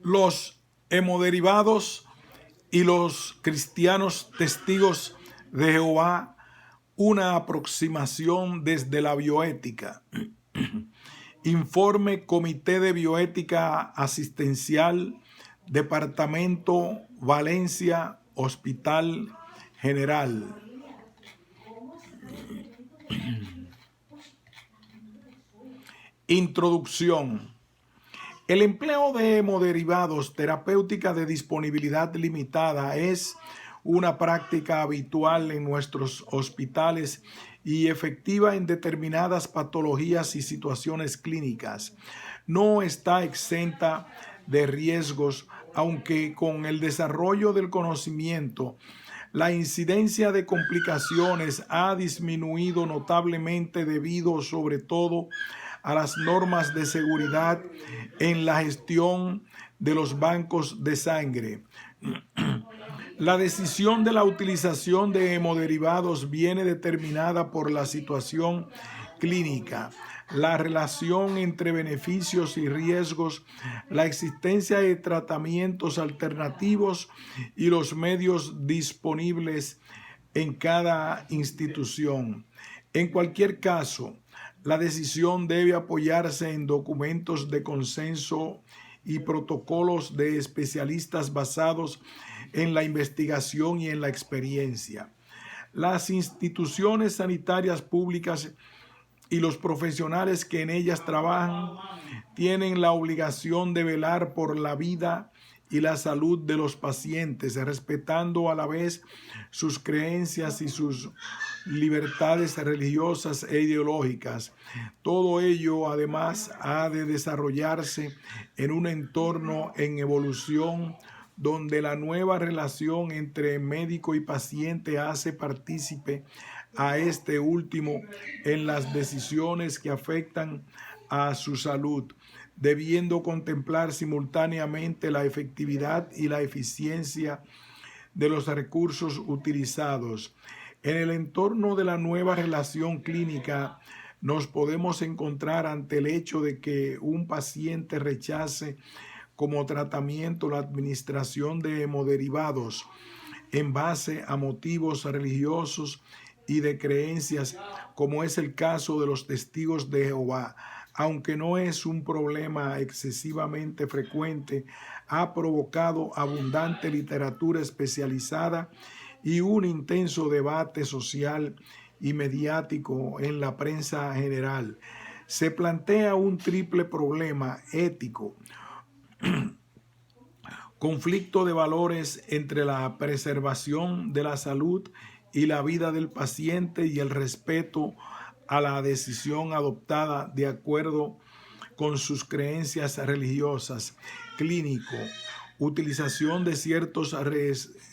Los hemoderivados y los cristianos testigos de Jehová, una aproximación desde la bioética. Informe Comité de Bioética Asistencial, Departamento Valencia, Hospital General. Introducción. El empleo de hemoderivados terapéutica de disponibilidad limitada es una práctica habitual en nuestros hospitales y efectiva en determinadas patologías y situaciones clínicas. No está exenta de riesgos, aunque con el desarrollo del conocimiento, la incidencia de complicaciones ha disminuido notablemente debido sobre todo a las normas de seguridad en la gestión de los bancos de sangre. La decisión de la utilización de hemoderivados viene determinada por la situación clínica, la relación entre beneficios y riesgos, la existencia de tratamientos alternativos y los medios disponibles en cada institución. En cualquier caso, la decisión debe apoyarse en documentos de consenso y protocolos de especialistas basados en la investigación y en la experiencia. Las instituciones sanitarias públicas y los profesionales que en ellas trabajan tienen la obligación de velar por la vida y la salud de los pacientes, respetando a la vez sus creencias y sus libertades religiosas e ideológicas. Todo ello, además, ha de desarrollarse en un entorno en evolución donde la nueva relación entre médico y paciente hace partícipe a este último en las decisiones que afectan a su salud, debiendo contemplar simultáneamente la efectividad y la eficiencia de los recursos utilizados. En el entorno de la nueva relación clínica, nos podemos encontrar ante el hecho de que un paciente rechace como tratamiento la administración de hemoderivados en base a motivos religiosos y de creencias, como es el caso de los testigos de Jehová. Aunque no es un problema excesivamente frecuente, ha provocado abundante literatura especializada y un intenso debate social y mediático en la prensa general. Se plantea un triple problema ético: conflicto de valores entre la preservación de la salud y la vida del paciente y el respeto a la decisión adoptada de acuerdo con sus creencias religiosas. Clínico: utilización de ciertos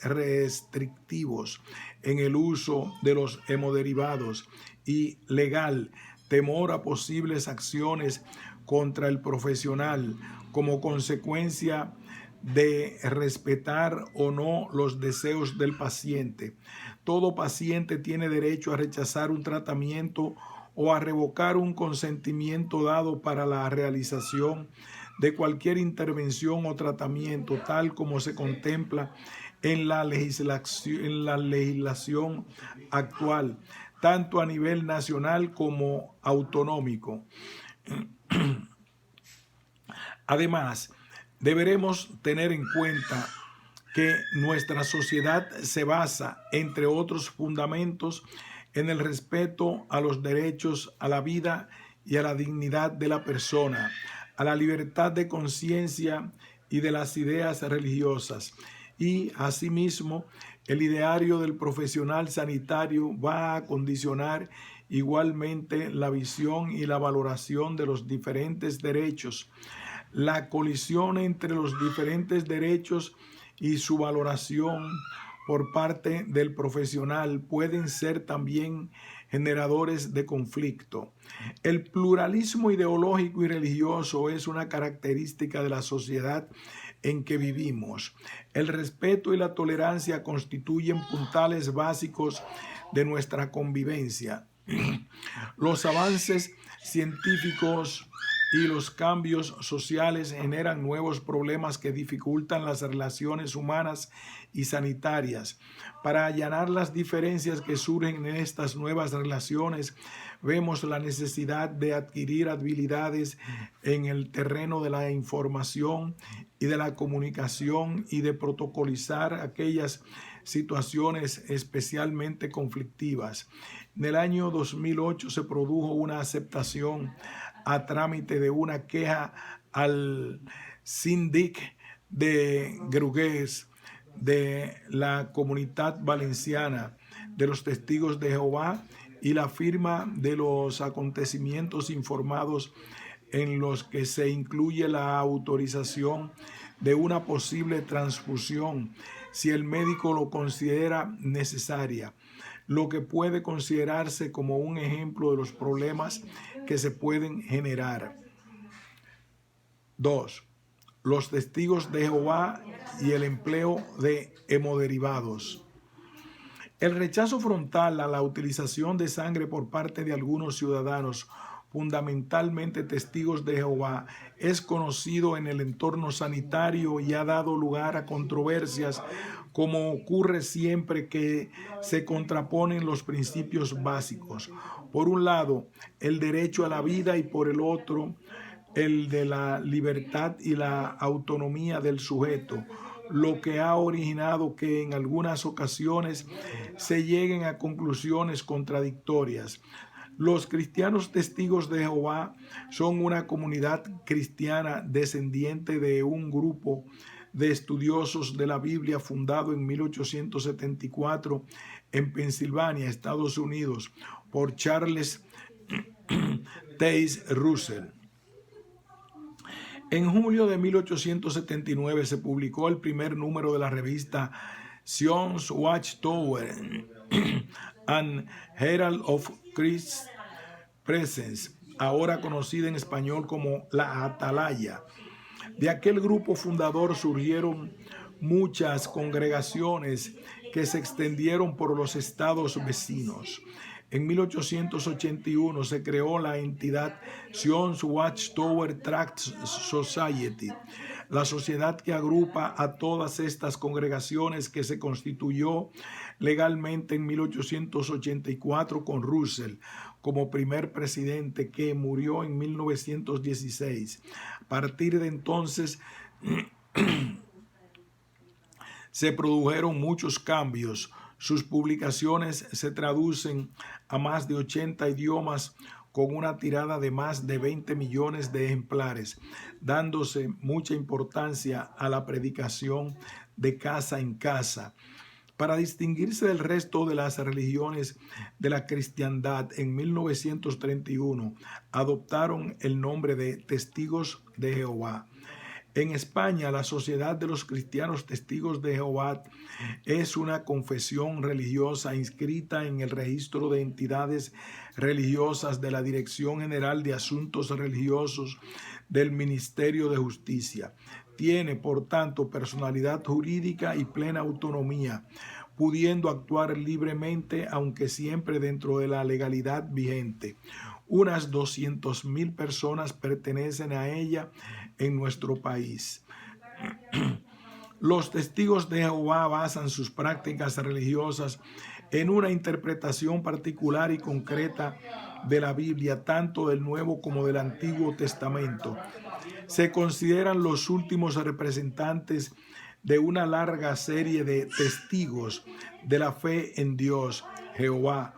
restrictivos en el uso de los hemoderivados. Y legal: temor a posibles acciones contra el profesional como consecuencia de respetar o no los deseos del paciente. Todo paciente tiene derecho a rechazar un tratamiento o a revocar un consentimiento dado para la realización de cualquier intervención o tratamiento, tal como se contempla en la legislación actual, tanto a nivel nacional como autonómico. Además, deberemos tener en cuenta que nuestra sociedad se basa, entre otros fundamentos, en el respeto a los derechos a la vida y a la dignidad de la persona, a la libertad de conciencia y de las ideas religiosas. Y, asimismo, el ideario del profesional sanitario va a condicionar igualmente la visión y la valoración de los diferentes derechos. La colisión entre los diferentes derechos y su valoración por parte del profesional pueden ser también generadores de conflicto. El pluralismo ideológico y religioso es una característica de la sociedad en que vivimos. El respeto y la tolerancia constituyen puntales básicos de nuestra convivencia. Los avances científicos y los cambios sociales generan nuevos problemas que dificultan las relaciones humanas y sanitarias. Para allanar las diferencias que surgen en estas nuevas relaciones, vemos la necesidad de adquirir habilidades en el terreno de la información y de la comunicación y de protocolizar aquellas situaciones especialmente conflictivas. En el año 2008 se produjo una aceptación a trámite de una queja al síndic de Granollers de la Comunidad Valenciana de los Testigos de Jehová y la firma de los acontecimientos informados en los que se incluye la autorización de una posible transfusión si el médico lo considera necesaria, lo que puede considerarse como un ejemplo de los problemas que se pueden generar. 2. Los testigos de Jehová y el empleo de hemoderivados. El rechazo frontal a la utilización de sangre por parte de algunos ciudadanos, fundamentalmente testigos de Jehová, es conocido en el entorno sanitario y ha dado lugar a controversias, como ocurre siempre que se contraponen los principios básicos. Por un lado, el derecho a la vida y por el otro, el de la libertad y la autonomía del sujeto, lo que ha originado que en algunas ocasiones se lleguen a conclusiones contradictorias. Los cristianos testigos de Jehová son una comunidad cristiana descendiente de un grupo de estudiosos de la Biblia fundado en 1874 en Pensilvania, Estados Unidos, por Charles Taze Russell. En julio de 1879 se publicó el primer número de la revista Zion's Watchtower and Herald of Christ's Presence, ahora conocida en español como La Atalaya. De aquel grupo fundador surgieron muchas congregaciones que se extendieron por los estados vecinos. En 1881 se creó la entidad Zion's Watchtower Tract Society, la sociedad que agrupa a todas estas congregaciones, que se constituyó legalmente en 1884 con Russell como primer presidente, que murió en 1916. A partir de entonces se produjeron muchos cambios. Sus publicaciones se traducen a más de 80 idiomas con una tirada de más de 20 millones de ejemplares, dándose mucha importancia a la predicación de casa en casa. Para distinguirse del resto de las religiones de la cristiandad, en 1931 adoptaron el nombre de Testigos de Jehová. En España, la Sociedad de los Cristianos Testigos de Jehová es una confesión religiosa inscrita en el registro de entidades religiosas de la Dirección General de Asuntos Religiosos del Ministerio de Justicia. Tiene, por tanto, personalidad jurídica y plena autonomía, pudiendo actuar libremente, aunque siempre dentro de la legalidad vigente. Unas 200,000 personas pertenecen a ella en nuestro país. Los testigos de Jehová basan sus prácticas religiosas en una interpretación particular y concreta de la Biblia, tanto del Nuevo como del Antiguo Testamento. Se consideran los últimos representantes de una larga serie de testigos de la fe en Dios, Jehová.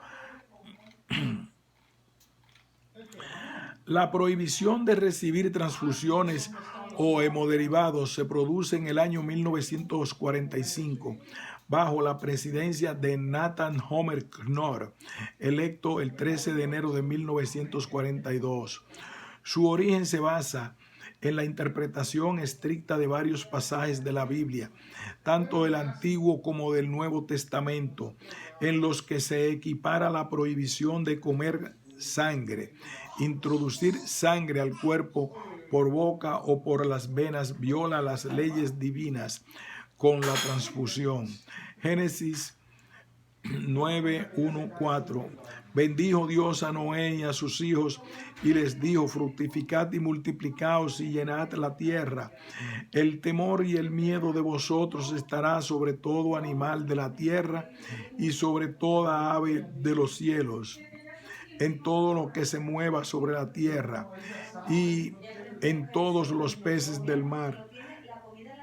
La prohibición de recibir transfusiones o hemoderivados se produce en el año 1945 bajo la presidencia de Nathan Homer Knorr, electo el 13 de enero de 1942. Su origen se basa en la interpretación estricta de varios pasajes de la Biblia, tanto del Antiguo como del Nuevo Testamento, en los que se equipara la prohibición de comer sangre, introducir sangre al cuerpo por boca o por las venas viola las leyes divinas con la transfusión. Génesis 9:1-4. Bendijo Dios a Noé y a sus hijos y les dijo: fructificad y multiplicaos y llenad la tierra. El temor y el miedo de vosotros estará sobre todo animal de la tierra y sobre toda ave de los cielos, en todo lo que se mueva sobre la tierra y en todos los peces del mar.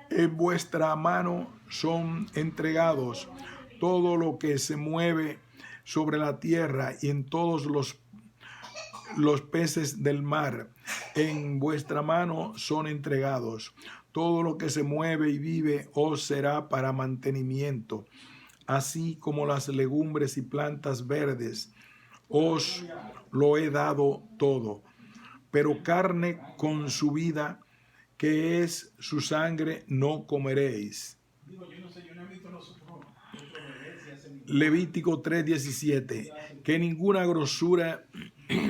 En vuestra mano son entregados todo lo que se mueve sobre la tierra y en todos los peces del mar. En vuestra mano son entregados. Todo lo que se mueve y vive os será para mantenimiento, así como las legumbres y plantas verdes. Os lo he dado todo. Pero carne con su vida, que es su sangre, no comeréis. Levítico 3:17. Que ninguna grosura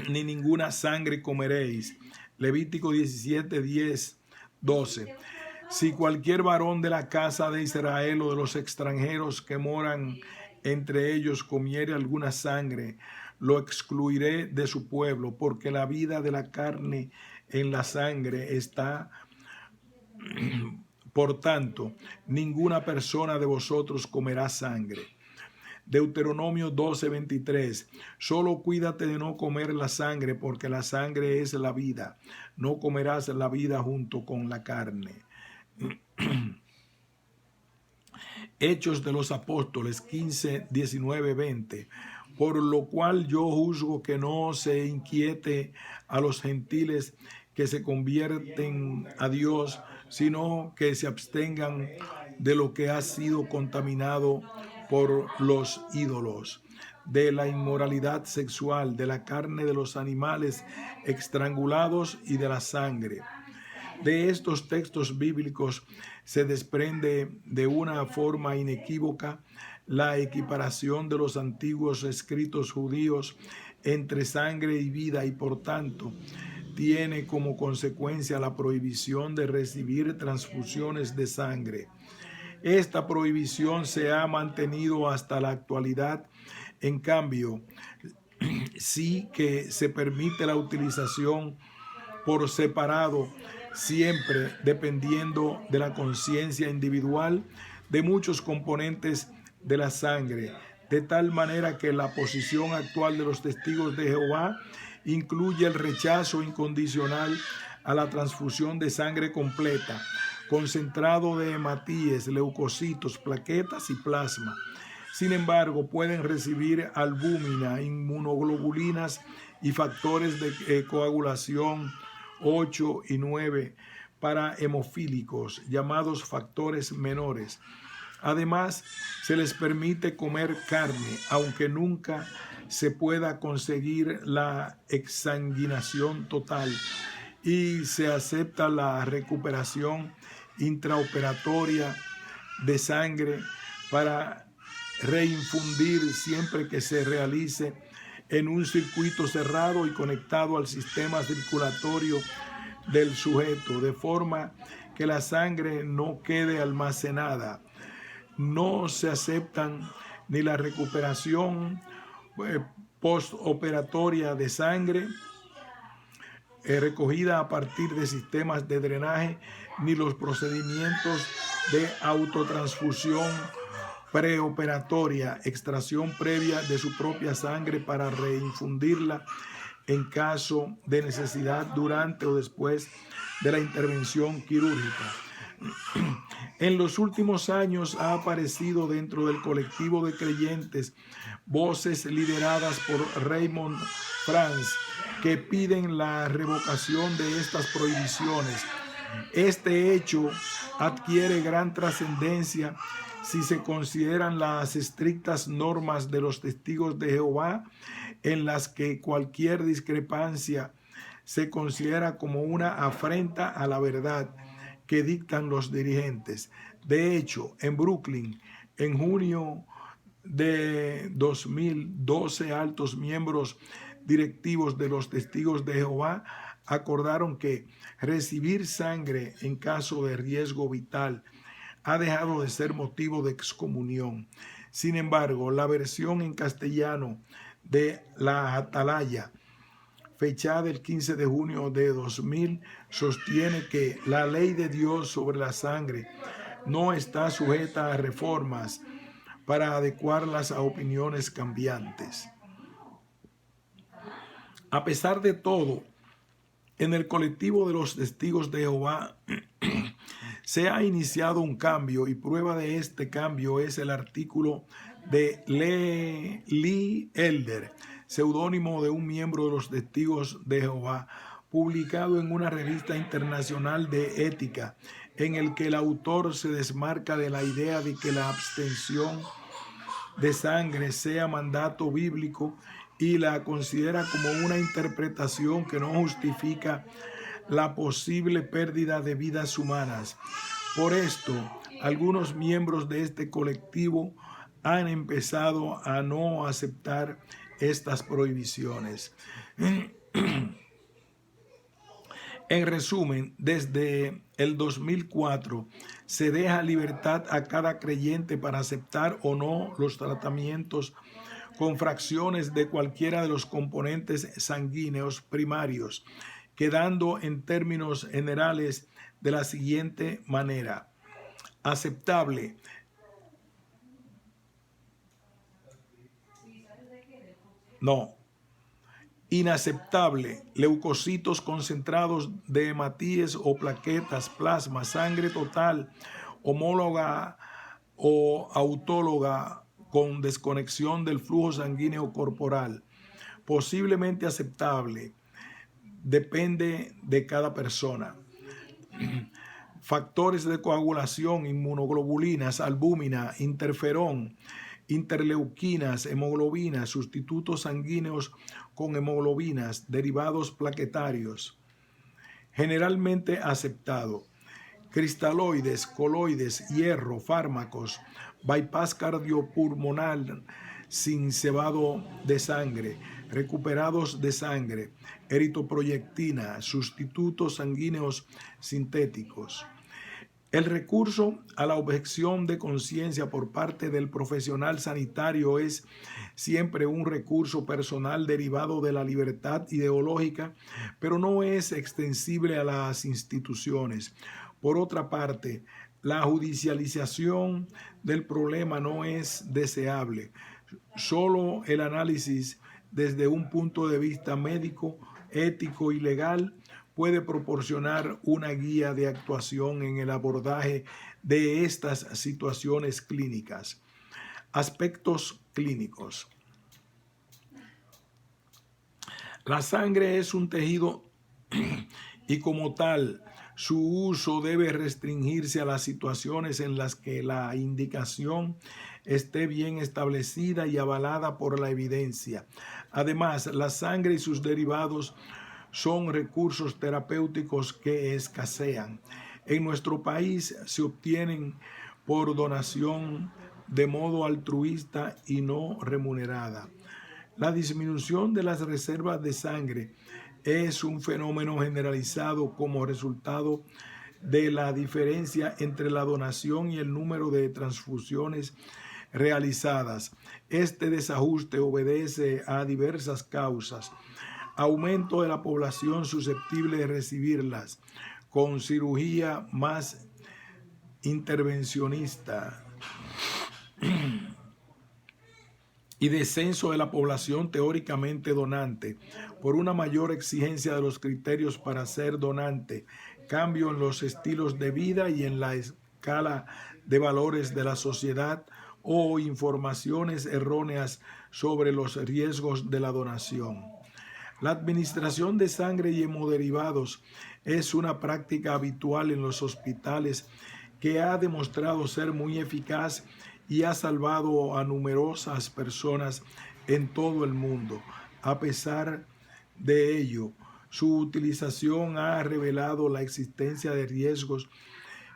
ni ninguna sangre comeréis. Levítico 17:10-12. Si cualquier varón de la casa de Israel o de los extranjeros que moran entre ellos comiere alguna sangre, lo excluiré de su pueblo, porque la vida de la carne en la sangre está. Por tanto, ninguna persona de vosotros comerá sangre. Deuteronomio 12:23. Solo cuídate de no comer la sangre, porque la sangre es la vida. No comerás la vida junto con la carne. Hechos de los Apóstoles 15:19-20. Por lo cual yo juzgo que no se inquiete a los gentiles que se convierten a Dios, sino que se abstengan de lo que ha sido contaminado por los ídolos, de la inmoralidad sexual, de la carne de los animales estrangulados y de la sangre. De estos textos bíblicos se desprende de una forma inequívoca la equiparación de los antiguos escritos judíos entre sangre y vida, y por tanto tiene como consecuencia la prohibición de recibir transfusiones de sangre. Esta prohibición se ha mantenido hasta la actualidad. En cambio, sí que se permite la utilización por separado, siempre dependiendo de la conciencia individual de muchos componentes de la sangre, de tal manera que la posición actual de los testigos de Jehová incluye el rechazo incondicional a la transfusión de sangre completa, concentrado de hematíes, leucocitos, plaquetas y plasma. Sin embargo, pueden recibir albúmina, inmunoglobulinas y factores de coagulación 8 y 9 para hemofílicos, llamados factores menores. Además, se les permite comer carne, aunque nunca se pueda conseguir la exsanguinación total, y se acepta la recuperación intraoperatoria de sangre para reinfundir siempre que se realice en un circuito cerrado y conectado al sistema circulatorio del sujeto, de forma que la sangre no quede almacenada. No se aceptan ni la recuperación postoperatoria de sangre recogida a partir de sistemas de drenaje, ni los procedimientos de autotransfusión preoperatoria, extracción previa de su propia sangre para reinfundirla en caso de necesidad durante o después de la intervención quirúrgica. En los últimos años ha aparecido dentro del colectivo de creyentes voces lideradas por Raymond France que piden la revocación de estas prohibiciones. Este hecho adquiere gran trascendencia si se consideran las estrictas normas de los testigos de Jehová, en las que cualquier discrepancia se considera como una afrenta a la verdad que dictan los dirigentes. De hecho, en Brooklyn, en junio de 2012, altos miembros directivos de los testigos de Jehová acordaron que recibir sangre en caso de riesgo vital ha dejado de ser motivo de excomunión. Sin embargo, la versión en castellano de la Atalaya, fechada el 15 de junio de 2000, sostiene que la ley de Dios sobre la sangre no está sujeta a reformas para adecuarlas a opiniones cambiantes. A pesar de todo, en el colectivo de los testigos de Jehová se ha iniciado un cambio, y prueba de este cambio es el artículo de Lee Elder, seudónimo de un miembro de los testigos de Jehová, publicado en una revista internacional de ética, en el que el autor se desmarca de la idea de que la abstención de sangre sea mandato bíblico y la considera como una interpretación que no justifica la posible pérdida de vidas humanas. Por esto, algunos miembros de este colectivo han empezado a no aceptar estas prohibiciones. En resumen, desde el 2004 se deja libertad a cada creyente para aceptar o no los tratamientos con fracciones de cualquiera de los componentes sanguíneos primarios, quedando en términos generales de la siguiente manera: aceptable, inaceptable, leucocitos concentrados de hematíes o plaquetas, plasma, sangre total, homóloga o autóloga con desconexión del flujo sanguíneo corporal. Posiblemente aceptable, depende de cada persona. Factores de coagulación, inmunoglobulinas, albúmina, interferón, interleuquinas, hemoglobinas, sustitutos sanguíneos con hemoglobinas, derivados plaquetarios. Generalmente aceptado. Cristaloides, coloides, hierro, fármacos, bypass cardiopulmonar sin cebado de sangre, recuperados de sangre, eritroproyectina, sustitutos sanguíneos sintéticos. El recurso a la objeción de conciencia por parte del profesional sanitario es siempre un recurso personal derivado de la libertad ideológica, pero no es extensible a las instituciones. Por otra parte, la judicialización del problema no es deseable. Solo el análisis desde un punto de vista médico, ético y legal puede proporcionar una guía de actuación en el abordaje de estas situaciones clínicas. Aspectos clínicos. La sangre es un tejido y como tal, su uso debe restringirse a las situaciones en las que la indicación esté bien establecida y avalada por la evidencia. Además, la sangre y sus derivados son recursos terapéuticos que escasean. En nuestro país se obtienen por donación de modo altruista y no remunerada. La disminución de las reservas de sangre es un fenómeno generalizado como resultado de la diferencia entre la donación y el número de transfusiones realizadas. Este desajuste obedece a diversas causas: aumento de la población susceptible de recibirlas, con cirugía más intervencionista, y descenso de la población teóricamente donante, por una mayor exigencia de los criterios para ser donante, cambio en los estilos de vida y en la escala de valores de la sociedad, o informaciones erróneas sobre los riesgos de la donación. La administración de sangre y hemoderivados es una práctica habitual en los hospitales que ha demostrado ser muy eficaz y ha salvado a numerosas personas en todo el mundo. A pesar de ello, su utilización ha revelado la existencia de riesgos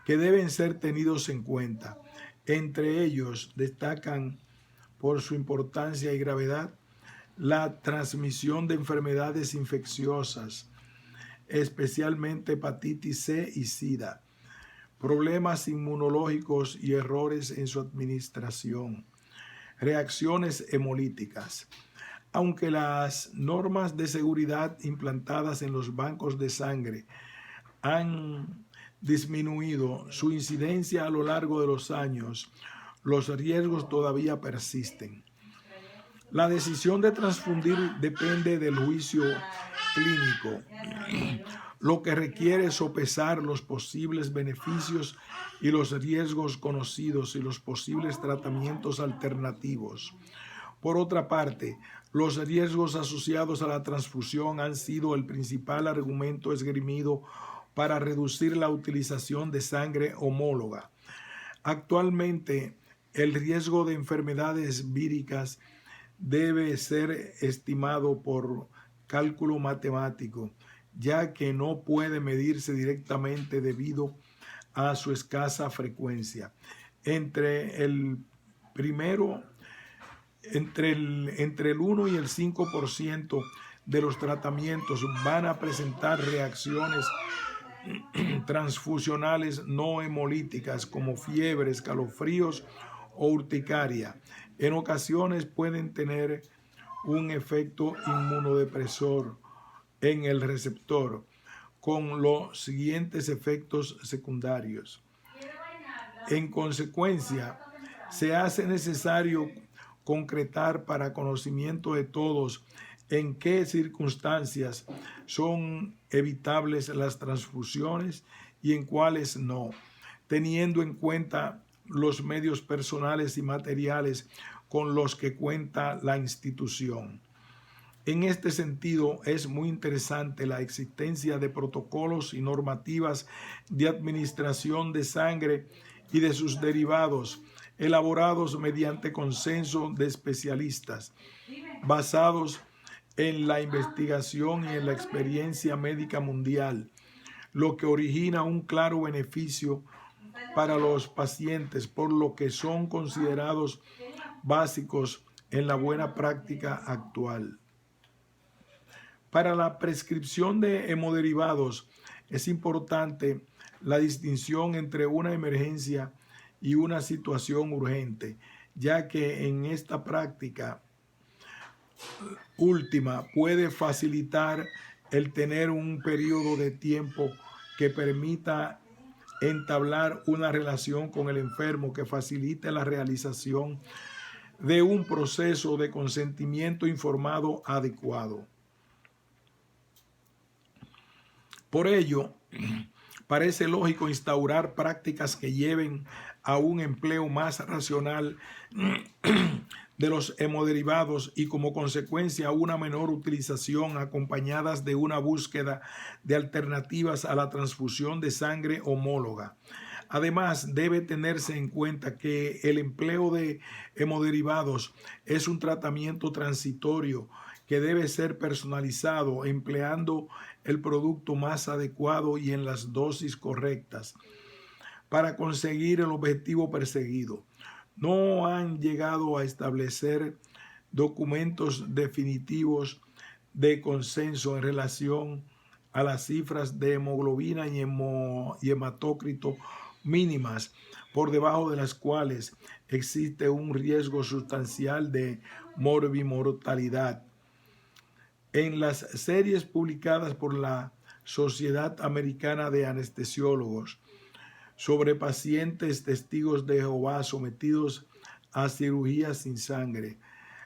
que deben ser tenidos en cuenta. Entre ellos destacan, por su importancia y gravedad, la transmisión de enfermedades infecciosas, especialmente hepatitis C y SIDA, problemas inmunológicos y errores en su administración, reacciones hemolíticas. Aunque las normas de seguridad implantadas en los bancos de sangre han disminuido su incidencia a lo largo de los años, los riesgos todavía persisten. La decisión de transfundir depende del juicio clínico, lo que requiere sopesar los posibles beneficios y los riesgos conocidos y los posibles tratamientos alternativos. Por otra parte, los riesgos asociados a la transfusión han sido el principal argumento esgrimido para reducir la utilización de sangre homóloga. Actualmente, el riesgo de enfermedades víricas debe ser estimado por cálculo matemático, ya que no puede medirse directamente debido a su escasa frecuencia. Entre el 1 y el 5% de los tratamientos van a presentar reacciones transfusionales no hemolíticas como fiebre, escalofríos o urticaria. En ocasiones pueden tener un efecto inmunodepresor en el receptor, con los siguientes efectos secundarios. En consecuencia, se hace necesario concretar para conocimiento de todos en qué circunstancias son evitables las transfusiones y en cuáles no, teniendo en cuenta los medios personales y materiales con los que cuenta la institución. En este sentido, es muy interesante la existencia de protocolos y normativas de administración de sangre y de sus derivados, elaborados mediante consenso de especialistas, basados en la investigación y en la experiencia médica mundial, lo que origina un claro beneficio para los pacientes, por lo que son considerados básicos en la buena práctica actual. Para la prescripción de hemoderivados es importante la distinción entre una emergencia y una situación urgente, ya que en esta práctica última puede facilitar el tener un periodo de tiempo que permita entablar una relación con el enfermo que facilite la realización de un proceso de consentimiento informado adecuado. Por ello, parece lógico instaurar prácticas que lleven a un empleo más racional de los hemoderivados y como consecuencia una menor utilización, acompañadas de una búsqueda de alternativas a la transfusión de sangre homóloga. Además, debe tenerse en cuenta que el empleo de hemoderivados es un tratamiento transitorio que debe ser personalizado, empleando el producto más adecuado y en las dosis correctas para conseguir el objetivo perseguido. No han llegado a establecer documentos definitivos de consenso en relación a las cifras de hemoglobina y hematócrito mínimas, por debajo de las cuales existe un riesgo sustancial de morbimortalidad. En las series publicadas por la Sociedad Americana de Anestesiólogos sobre pacientes testigos de Jehová sometidos a cirugía sin sangre,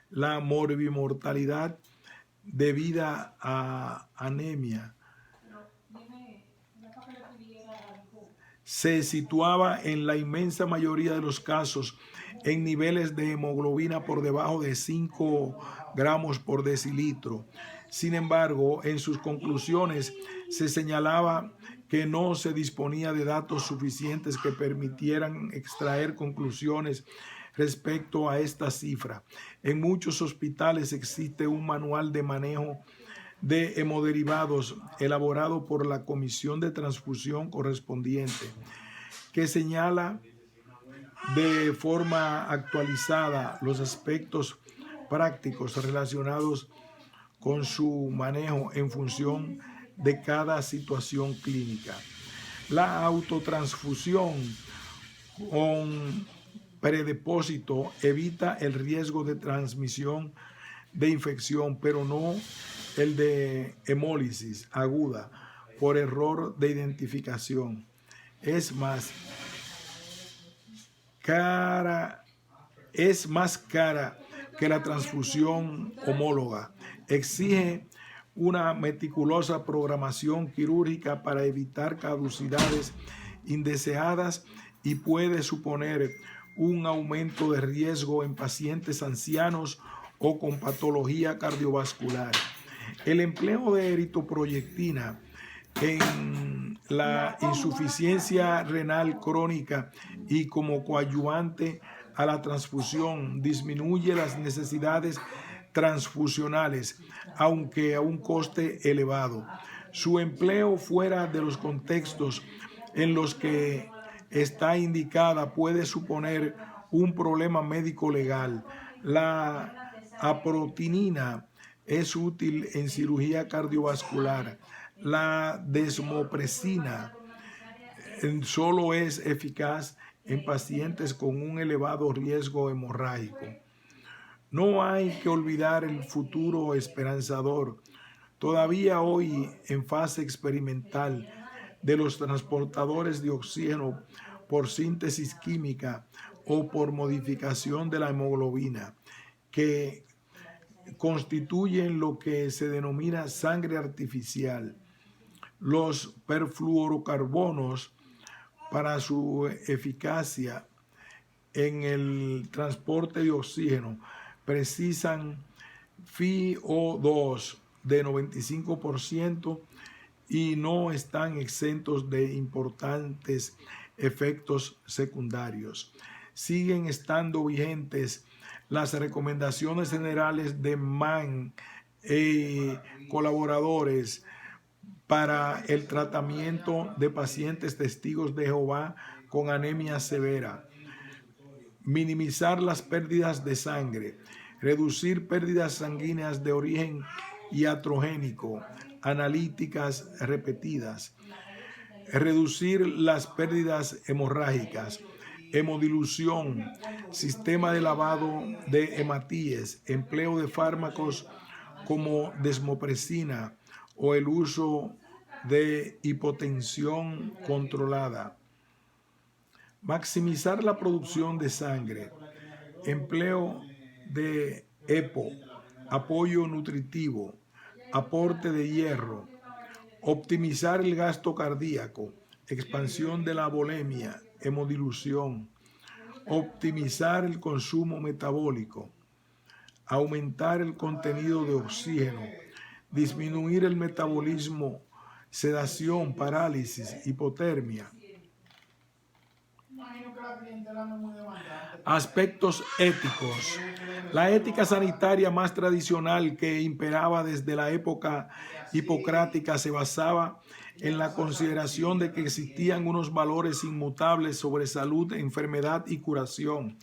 la morbimortalidad debida a anemia se situaba en la inmensa mayoría de los casos en niveles de hemoglobina por debajo de 5 gramos por decilitro. Sin embargo, en sus conclusiones se señalaba que no se disponía de datos suficientes que permitieran extraer conclusiones respecto a esta cifra. En muchos hospitales existe un manual de manejo de hemoderivados elaborado por la comisión de transfusión correspondiente, que señala de forma actualizada los aspectos prácticos relacionados con su manejo en función de cada situación clínica. La autotransfusión predepósito evita el riesgo de transmisión de infección, pero no el de hemólisis aguda por error de identificación. Es más cara que la transfusión homóloga. Exige una meticulosa programación quirúrgica para evitar caducidades indeseadas y puede suponer un aumento de riesgo en pacientes ancianos o con patología cardiovascular. El empleo de eritropoyetina en la insuficiencia renal crónica y como coadyuvante a la transfusión disminuye las necesidades transfusionales, aunque a un coste elevado. Su empleo fuera de los contextos en los que está indicada puede suponer un problema médico legal. La aprotinina es útil en cirugía cardiovascular. La desmopresina solo es eficaz en pacientes con un elevado riesgo hemorrágico. No hay que olvidar el futuro esperanzador, todavía hoy en fase experimental, de los transportadores de oxígeno por síntesis química o por modificación de la hemoglobina, que constituyen lo que se denomina sangre artificial. Los perfluorocarbonos, para su eficacia en el transporte de oxígeno, precisan FiO2 de 95% y no están exentos de importantes efectos secundarios. Siguen estando vigentes las recomendaciones generales de Mann y colaboradores para el tratamiento de pacientes testigos de Jehová con anemia severa. Minimizar las pérdidas de sangre, reducir pérdidas sanguíneas de origen iatrogénico, analíticas repetidas, reducir las pérdidas hemorrágicas, hemodilución, sistema de lavado de hematíes, empleo de fármacos como desmopresina o el uso de hipotensión controlada. Maximizar la producción de sangre, empleo de EPO, apoyo nutritivo, aporte de hierro, optimizar el gasto cardíaco, expansión de la volemia, hemodilución, optimizar el consumo metabólico, aumentar el contenido de oxígeno, disminuir el metabolismo, sedación, parálisis, hipotermia. Aspectos éticos. La ética sanitaria más tradicional que imperaba desde la época hipocrática se basaba en la consideración de que existían unos valores inmutables sobre salud, enfermedad y curación,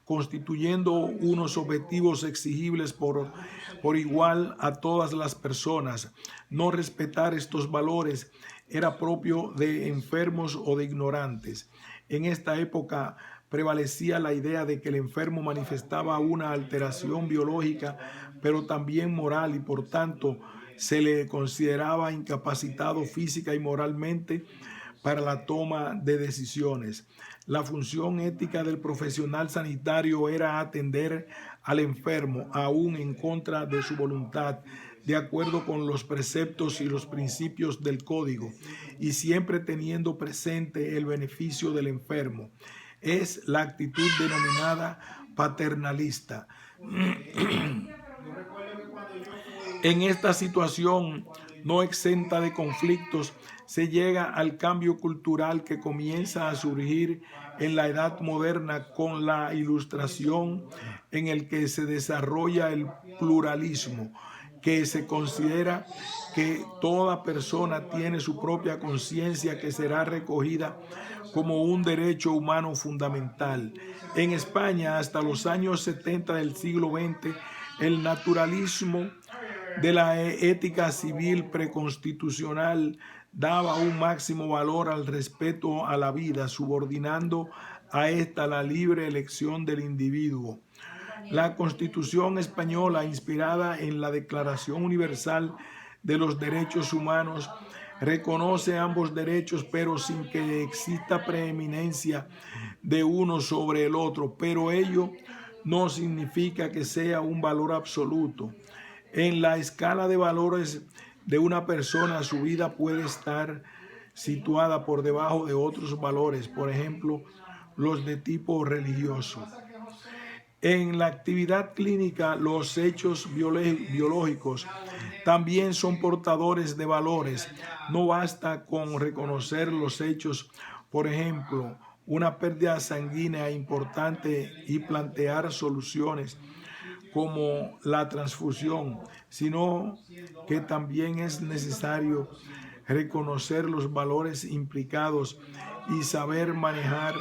constituyendo unos objetivos exigibles por igual a todas las personas. No respetar estos valores era propio de enfermos o de ignorantes. En esta época prevalecía la idea de que el enfermo manifestaba una alteración biológica, pero también moral, y por tanto se le consideraba incapacitado física y moralmente para la toma de decisiones. La función ética del profesional sanitario era atender al enfermo, aún en contra de su voluntad, de acuerdo con los preceptos y los principios del código, y siempre teniendo presente el beneficio del enfermo. Es la actitud denominada paternalista. En esta situación no exenta de conflictos, se llega al cambio cultural que comienza a surgir en la edad moderna con la Ilustración, en el que se desarrolla el pluralismo, que se considera que toda persona tiene su propia conciencia que será recogida como un derecho humano fundamental. En España, hasta los años 70 del siglo XX, el naturalismo de la ética civil preconstitucional daba un máximo valor al respeto a la vida, subordinando a esta la libre elección del individuo. La Constitución española, inspirada en la Declaración Universal de los Derechos Humanos, reconoce ambos derechos, pero sin que exista preeminencia de uno sobre el otro. Pero ello no significa que sea un valor absoluto. En la escala de valores de una persona, su vida puede estar situada por debajo de otros valores, por ejemplo, los de tipo religioso. En la actividad clínica, los hechos biológicos también son portadores de valores. No basta con reconocer los hechos, por ejemplo, una pérdida sanguínea importante y plantear soluciones como la transfusión, sino que también es necesario reconocer los valores implicados y saber manejar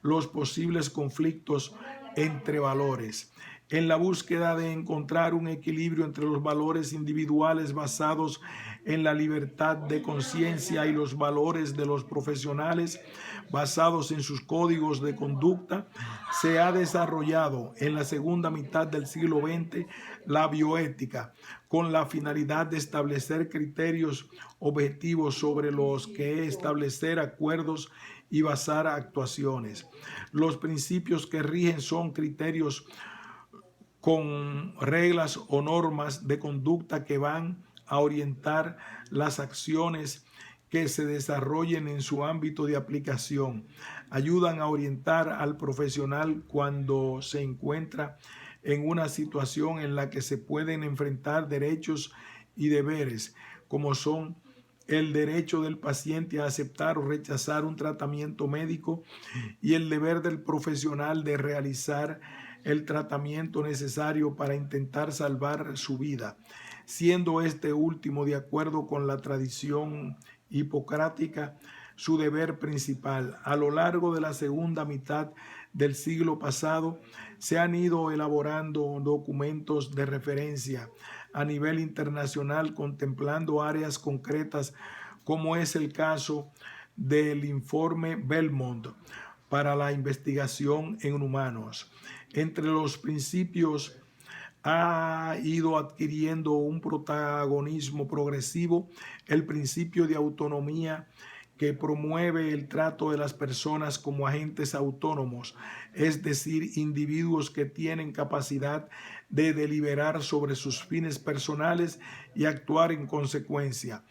los posibles conflictos entre valores. En la búsqueda de encontrar un equilibrio entre los valores individuales basados en la libertad de conciencia y los valores de los profesionales basados en sus códigos de conducta, se ha desarrollado en la segunda mitad del siglo XX la bioética, con la finalidad de establecer criterios objetivos sobre los que establecer acuerdos y basar actuaciones. Los principios que rigen son criterios con reglas o normas de conducta que van a orientar las acciones que se desarrollen en su ámbito de aplicación. Ayudan a orientar al profesional cuando se encuentra en una situación en la que se pueden enfrentar derechos y deberes, como son el derecho del paciente a aceptar o rechazar un tratamiento médico y el deber del profesional de realizar el tratamiento necesario para intentar salvar su vida, siendo este último, de acuerdo con la tradición hipocrática, su deber principal. A lo largo de la segunda mitad del siglo pasado se han ido elaborando documentos de referencia a nivel internacional contemplando áreas concretas, como es el caso del informe Belmont para la investigación en humanos. Entre los principios ha ido adquiriendo un protagonismo progresivo el principio de autonomía, que promueve el trato de las personas como agentes autónomos, es decir, individuos que tienen capacidad de deliberar sobre sus fines personales y actuar en consecuencia.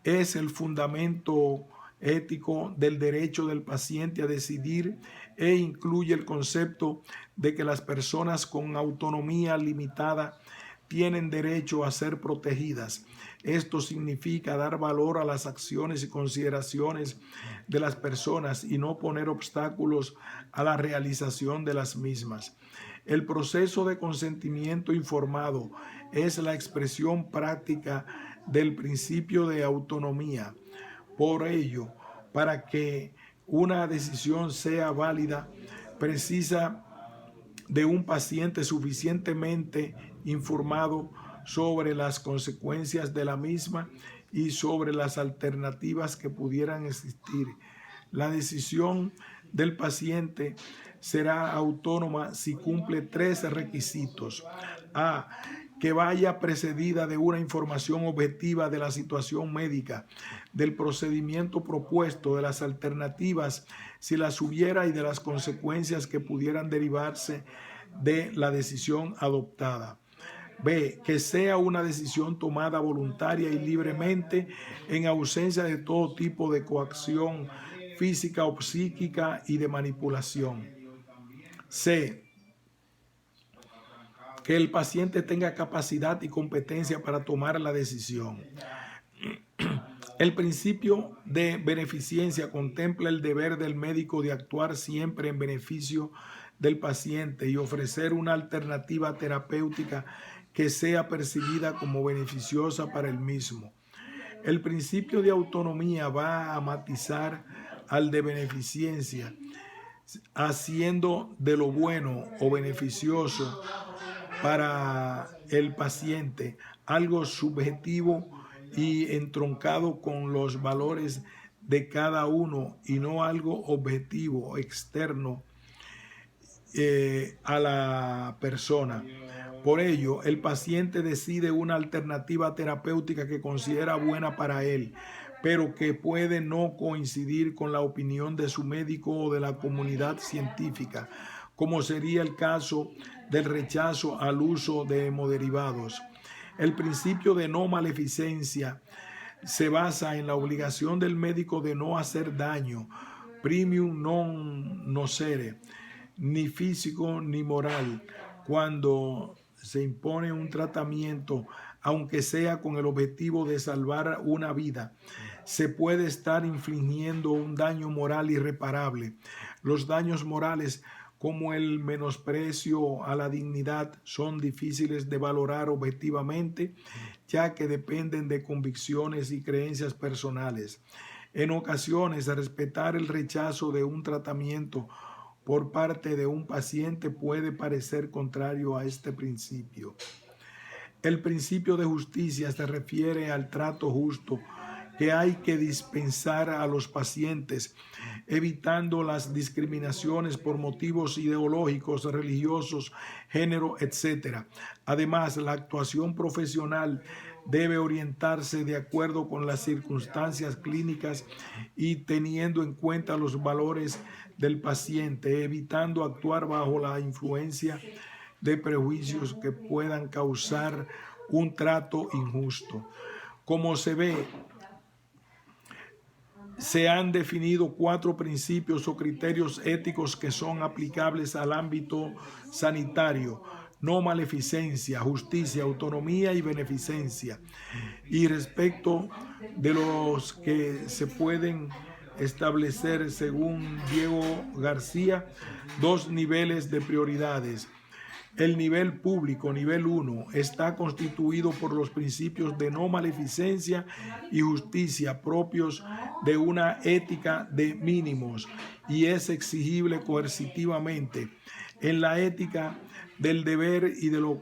Es el fundamento ético del derecho del paciente a decidir e incluye el concepto de que las personas con autonomía limitada tienen derecho a ser protegidas. Esto significa dar valor a las acciones y consideraciones de las personas y no poner obstáculos a la realización de las mismas. El proceso de consentimiento informado es la expresión práctica del principio de autonomía. Por ello, para que una decisión sea válida, precisa de un paciente suficientemente informado sobre las consecuencias de la misma y sobre las alternativas que pudieran existir. La decisión del paciente será autónoma si cumple 3 requisitos. A. Que vaya precedida de una información objetiva de la situación médica, del procedimiento propuesto, de las alternativas, si las hubiera, y de las consecuencias que pudieran derivarse de la decisión adoptada. B. Que sea una decisión tomada voluntaria y libremente en ausencia de todo tipo de coacción física o psíquica y de manipulación. C. Que el paciente tenga capacidad y competencia para tomar la decisión. El principio de beneficencia contempla el deber del médico de actuar siempre en beneficio del paciente y ofrecer una alternativa terapéutica que sea percibida como beneficiosa para el mismo. El principio de autonomía va a matizar al de beneficencia, haciendo de lo bueno o beneficioso para el paciente algo subjetivo y entroncado con los valores de cada uno y no algo objetivo, externo a la persona. Por ello, el paciente decide una alternativa terapéutica que considera buena para él, pero que puede no coincidir con la opinión de su médico o de la comunidad científica, como sería el caso del rechazo al uso de hemoderivados. El principio de no maleficencia se basa en la obligación del médico de no hacer daño, primium non nocere, ni físico ni moral, cuando se impone un tratamiento, aunque sea con el objetivo de salvar una vida. Se puede estar infligiendo un daño moral irreparable. Los daños morales, como el menosprecio a la dignidad, son difíciles de valorar objetivamente, ya que dependen de convicciones y creencias personales. En ocasiones, respetar el rechazo de un tratamiento por parte de un paciente puede parecer contrario a este principio. El principio de justicia se refiere al trato justo que hay que dispensar a los pacientes, evitando las discriminaciones por motivos ideológicos, religiosos, género, etc. Además, la actuación profesional debe orientarse de acuerdo con las circunstancias clínicas y teniendo en cuenta los valores del paciente, evitando actuar bajo la influencia de prejuicios que puedan causar un trato injusto. Como se ve, se han definido 4 principios o criterios éticos que son aplicables al ámbito sanitario: no maleficencia, justicia, autonomía y beneficencia. Y respecto de los que se pueden establecer, según Diego García, 2 niveles de prioridades. El nivel público, nivel 1, está constituido por los principios de no maleficencia y justicia propios de una ética de mínimos y es exigible coercitivamente. En la ética del deber y de lo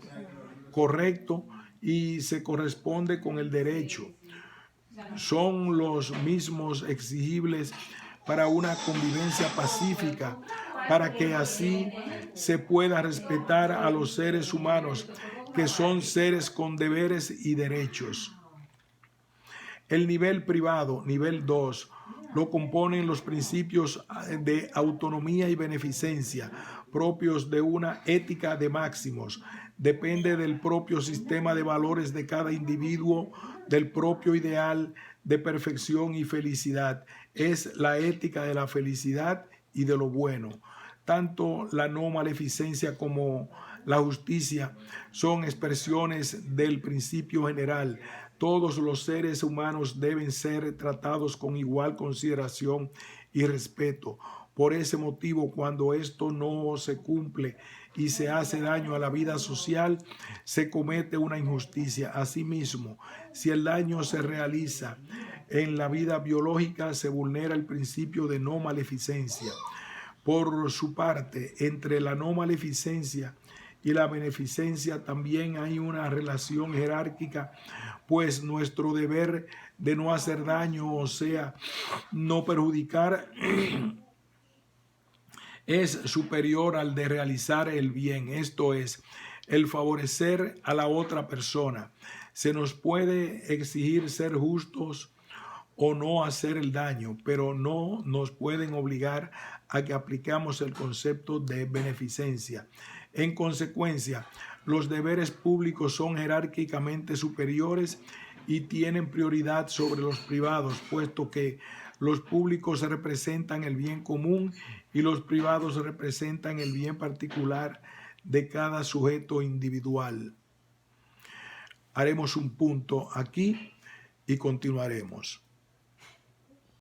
correcto y se corresponde con el derecho. Son los mismos exigibles para una convivencia pacífica, para que así se pueda respetar a los seres humanos, que son seres con deberes y derechos. El nivel privado, nivel 2, lo componen los principios de autonomía y beneficencia, propios de una ética de máximos. Depende del propio sistema de valores de cada individuo, del propio ideal de perfección y felicidad. Es la ética de la felicidad y de lo bueno. Tanto la no maleficencia como la justicia son expresiones del principio general. Todos los seres humanos deben ser tratados con igual consideración y respeto. Por ese motivo, cuando esto no se cumple y se hace daño a la vida social, se comete una injusticia. Asimismo, si el daño se realiza en la vida biológica, se vulnera el principio de no maleficencia. Por su parte, entre la no maleficencia y la beneficencia también hay una relación jerárquica, pues nuestro deber de no hacer daño, o sea, no perjudicar, es superior al de realizar el bien, esto es, el favorecer a la otra persona. Se nos puede exigir ser justos o no hacer el daño, pero no nos pueden obligar a que apliquemos el concepto de beneficencia. En consecuencia, los deberes públicos son jerárquicamente superiores y tienen prioridad sobre los privados, puesto que los públicos representan el bien común y los privados representan el bien particular de cada sujeto individual. Haremos un punto aquí y continuaremos.